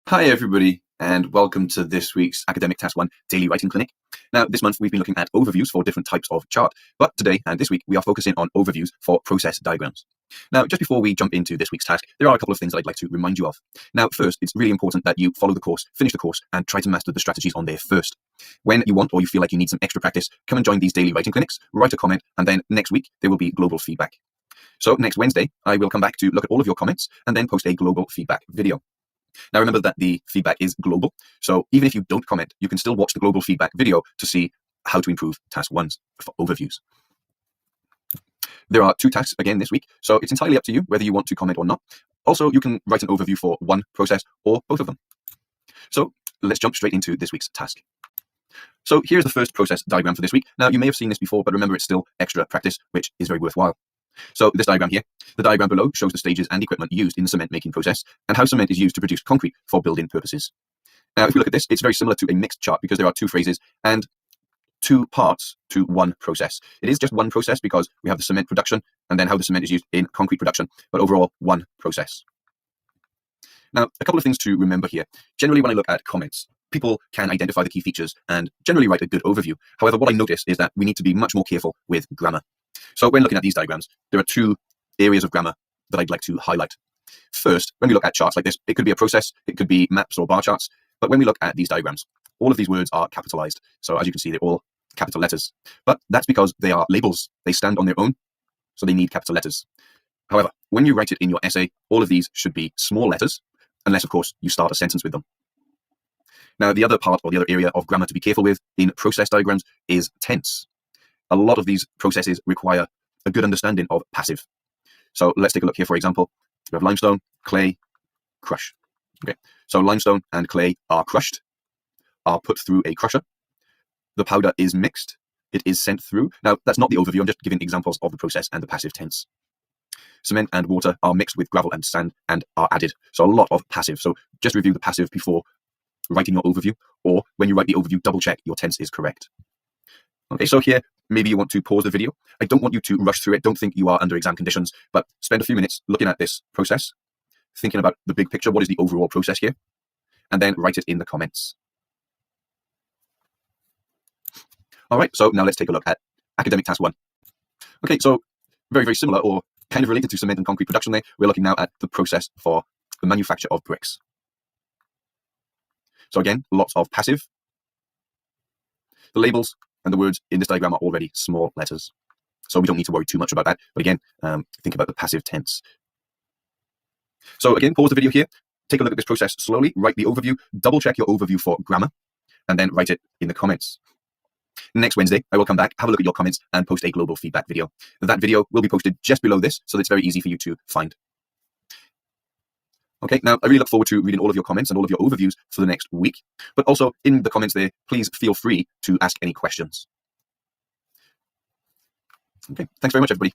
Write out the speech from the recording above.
Hi everybody, and welcome to this week's Academic Task 1 Daily Writing Clinic. Now, this month we've been looking at overviews for different types of chart, but today and this week we are focusing on overviews for process diagrams. Now, just before we jump into this week's task, there are a couple of things that I'd like to remind you of. Now, first, it's really important that you follow the course, finish the course, and try to master the strategies on there first. When you want or you feel like you need some extra practice, come and join these daily writing clinics, write a comment, and then next week there will be global feedback. So next Wednesday, I will come back to look at all of your comments and then post a global feedback video. Now remember that the feedback is global, so even if you don't comment, you can still watch the global feedback video to see how to improve task 1's overviews. There are 2 tasks again this week, so it's entirely up to you whether you want to comment or not. Also, you can write an overview for one process or both of them. So let's jump straight into this week's task. So here's the first process diagram for this week. Now you may have seen this before, but remember it's still extra practice, which is very worthwhile. So this diagram here, the diagram below shows the stages and equipment used in the cement making process and how cement is used to produce concrete for building purposes. Now, if we look at this, it's very similar to a mixed chart because there are 2 phrases and 2 parts to one process. It is just one process because we have the cement production and then how the cement is used in concrete production, but overall one process. Now, a couple of things to remember here. Generally, when I look at comments, people can identify the key features and generally write a good overview. However, what I notice is that we need to be much more careful with grammar. So when looking at these diagrams, there are 2 areas of grammar that I'd like to highlight. First, when we look at charts like this, it could be a process, it could be maps or bar charts, but when we look at these diagrams, all of these words are capitalized. So as you can see, they're all capital letters, but that's because they are labels. They stand on their own, so they need capital letters. However, when you write it in your essay, all of these should be small letters, unless of course you start a sentence with them. Now, the other part or the other area of grammar to be careful with in process diagrams is tense. A lot of these processes require a good understanding of passive. So let's take a look here. For example, we have limestone, clay, crush. Okay, so limestone and clay are crushed, are put through a crusher. The powder is mixed. It is sent through. Now, that's not the overview. I'm just giving examples of the process and the passive tense. Cement and water are mixed with gravel and sand and are added. So a lot of passive. So just review the passive before writing your overview, or when you write the overview, double check your tense is correct. Okay, so here, maybe you want to pause the video. I don't want you to rush through it. Don't think you are under exam conditions, but spend a few minutes looking at this process, thinking about the big picture. What is the overall process here? And then write it in the comments. All right, so now let's take a look at academic task 1. Okay, so very, very similar or kind of related to cement and concrete production there. We're looking now at the process for the manufacture of bricks. So again, lots of passive. The labels and the words in this diagram are already small letters, so we don't need to worry too much about that. But again, think about the passive tense. So again, pause the video here, take a look at this process slowly, write the overview, double check your overview for grammar, and then write it in the comments. Next Wednesday, I will come back, have a look at your comments, and post a global feedback video. That video will be posted just below this, so it's very easy for you to find. Okay, now I really look forward to reading all of your comments and all of your overviews for the next week. But also in the comments there, please feel free to ask any questions. Okay, thanks very much, everybody.